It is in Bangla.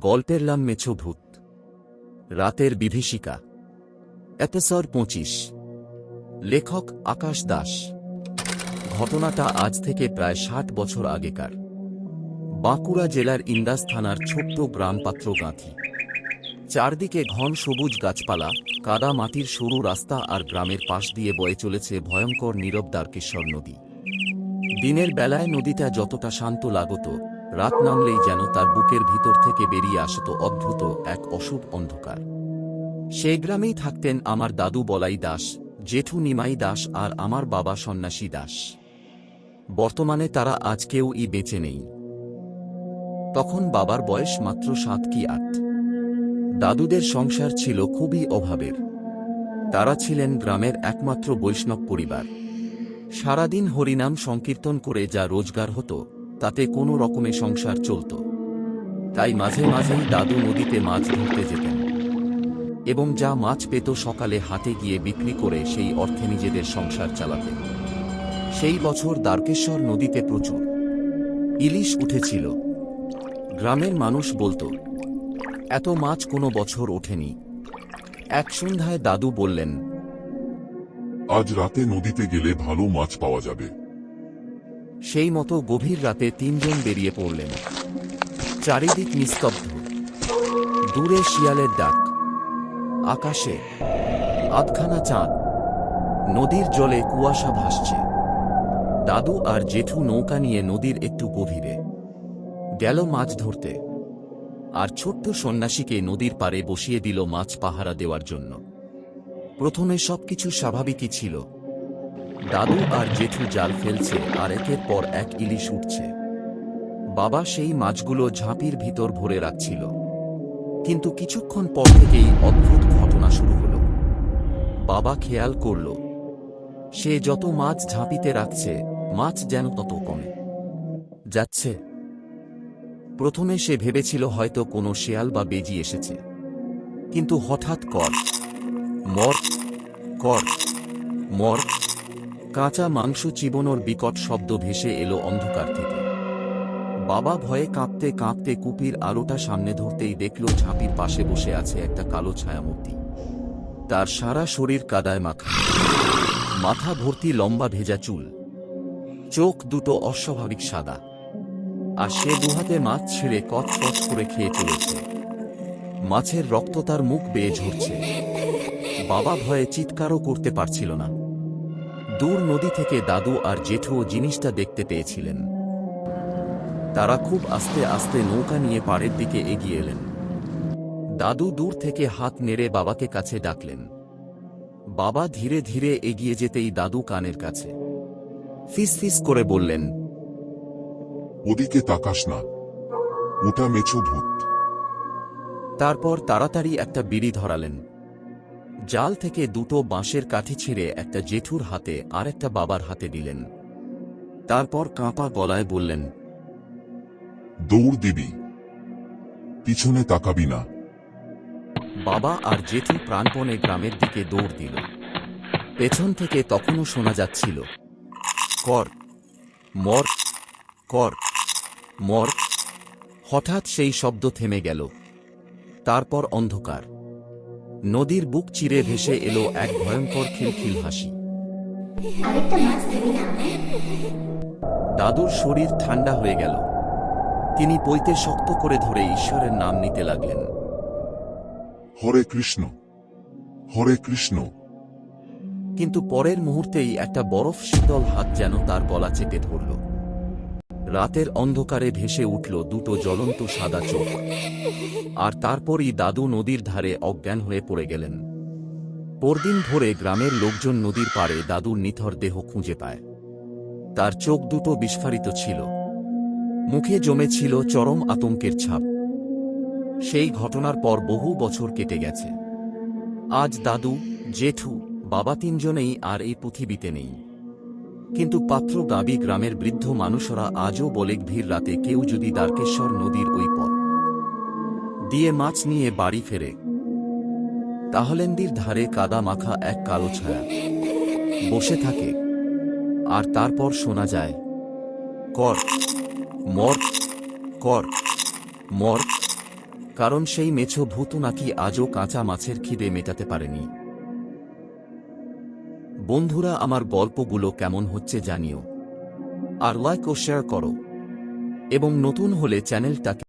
গল্পের নাম মেছো ভূত, রাতের বিভীষিকা। এপিসোড 25। লেখক আকাশ দাস। ঘটনাটা আজ থেকে প্রায় 60 বছর আগেকার। বাঁকুড়া জেলার ইন্দাস থানার ছোট্ট গ্রাম পাত্রগাঁথি। চারদিকে ঘন সবুজ গাছপালা, কাদা মাটির সরু রাস্তা আর গ্রামের পাশ দিয়ে বয়ে চলেছে ভয়ঙ্কর নীরব দ্বারকেশ্বর নদী। দিনের বেলায় নদীটা যতটা শান্ত লাগত, রাত নামলেই যেন তার বুকের ভিতর থেকে বেরিয়ে আসত অদ্ভুত এক অশুভ অন্ধকার। সেই গ্রামেই থাকতেন আমার দাদু বলাই দাস, জেঠু নিমাই দাস আর আমার বাবা সন্ন্যাসী দাস। বর্তমানে তারা আজ কেউই বেঁচে নেই। তখন বাবার বয়স মাত্র 7 কি 8। দাদুদের সংসার ছিল খুবই অভাবের। তারা ছিলেন গ্রামের একমাত্র বৈষ্ণব পরিবার। সারাদিন হরিনাম সংকীর্তন করে যা রোজগার হতো, তাতে কোনো রকমে সংসার চলত। তাই মাঝে মাঝেই দাদু নদীতে মাছ ধরতে যেতেন এবং যা মাছ পেত সকালে হাটে গিয়ে বিক্রি করে সেই অর্থে নিজেদের সংসার চালাতেন। সেই বছর দ্বারকেশ্বর নদীতে প্রচুর ইলিশ উঠেছিল। গ্রামের মানুষ বলতো, এত মাছ কোনো বছর ওঠেনি। এক সন্ধ্যায় দাদু বললেন, আজ রাতে নদীতে গেলে ভালো মাছ পাওয়া যাবে। সেই মতো গভীর রাতে 3 জন বেরিয়ে পড়লেন। চারিদিক নিস্তব্ধ, দূরে শিয়ালের ডাক, আকাশে আধখানা চাঁদ, নদীর জলে কুয়াশা ভাসছে। দাদু আর জেঠু নৌকা নিয়ে নদীর একটু গভীরে গেল মাছ ধরতে, আর ছোট্ট সন্ন্যাসীকে নদীর পাড়ে বসিয়ে দিল মাছ পাহারা দেওয়ার জন্য। প্রথমে সবকিছু স্বাভাবিকই ছিল। দাদু আর জেঠু জাল ফেলছে আর একের পর এক ইলিশ উঠছে। বাবা সেই মাছগুলো ঝাঁপির ভিতর ভরে রাখছিল। কিন্তু কিছুক্ষণ পর থেকেই অদ্ভুত ঘটনা শুরু হলো। বাবা খেয়াল করল, সে যত মাছ ঝাঁপিতে রাখছে, মাছ যেন তত কমে যাচ্ছে। প্রথমে সে ভেবেছিল হয়তো কোনো শেয়াল বা বেজি এসেছে, কিন্তু হঠাৎ কর মর কর মর কাঁচা মাংস চিবোনোর বিকট শব্দ ভেসে এলো অন্ধকার থেকে। বাবা ভয়ে কাঁপতে কাঁপতে কুপির আলোটা সামনে ধরতেই দেখল ঝাঁপির পাশে বসে আছে একটা কালো ছায়ামূর্তি। তার সারা শরীর কাদায় মাখা, মাথা ভর্তি লম্বা ভেজা চুল, চোখ দুটো অস্বাভাবিক সাদা, আর সে দুহাতে মাছ ছিঁড়ে কচকচ করে খেয়ে চলেছে। মাছের রক্ত তার মুখ বেয়ে ঝরছে। বাবা ভয়ে চিৎকারও করতে পারছিল না। দূর নদী থেকে দাদু আর জেঠুও জিনিসটা দেখতে পেয়েছিলেন। তারা খুব আস্তে আস্তে নৌকা নিয়ে পাড়ের দিকে এগিয়ে এলেন। দাদু দূর থেকে হাত নেড়ে বাবাকে কাছে ডাকলেন। বাবা ধীরে ধীরে এগিয়ে যেতেই দাদু কানের কাছে ফিসফিস করে বললেন, ওদিকে তাকাস না, ওটা মেছো ভূত। তারপর তাড়াতাড়ি একটা বিড়ি ধরালেন। জাল থেকে দুটো বাঁশের কাঠি ছিঁড়ে একটা জেঠুর হাতে আর একটা বাবার হাতে দিলেন। তারপর কাঁপা গলায় বললেন, দৌড় দিবি, পিছনে তাকাবি না। বাবা আর জেঠু প্রাণপণে গ্রামের দিকে দৌড় দিল। পেছন থেকে তখনও শোনা যাচ্ছিল, কর মর কর মর। হঠাৎ সেই শব্দ থেমে গেল। তারপর অন্ধকার। নদীর বুক চিরে ভেসে এলো এক ভয়ঙ্কর খিলখিল হাসি। দাদুর শরীর ঠান্ডা হয়ে গেল। তিনি পইতে শক্ত করে ধরে ঈশ্বরের নাম নিতে লাগলেন, হরে কৃষ্ণ, হরে কৃষ্ণ। কিন্তু পরের মুহূর্তেই একটা বরফ শীতল হাত যেন তার গলা চেপে ধরল। রাতের অন্ধকারে ভেসে উঠল দুটো জ্বলন্ত সাদা চোখ। আর তারপরই দাদু নদীর ধারে অজ্ঞান হয়ে পড়ে গেলেন। পরদিন ভোরে গ্রামের লোকজন নদীর পাড়ে দাদুর নিথর দেহ খুঁজে পায়। তার চোখ দুটো বিস্ফারিত ছিল, মুখে জমেছিল চরম আতঙ্কের ছাপ। সেই ঘটনার পর বহু বছর কেটে গেছে। আজ দাদু, জেঠু, বাবা 3 জনেই আর এই পৃথিবীতে নেই। কিন্তু পাত্রগাবি গ্রামের বৃদ্ধ মানুষরা আজও বলে ভিড় রাতে কেউ যদি দ্বারকেশ্বর নদীর ওই পথ দিয়ে মাছ নিয়ে বাড়ি ফেরে, তাহলে নদীর ধারে কাদা মাখা এক কালো ছায়া বসে থাকে। আর তারপর শোনা যায়, কর মর কর মর কারণ সেই মেছো ভূত নাকি আজও কাঁচা মাছের খিদে মেটাতে পারেনি। বন্ধুরা, আমার গল্পগুলো কেমন হচ্ছে জানিও, আর লাইক ও শেয়ার করো, এবং নতুন হলে চ্যানেলটাকে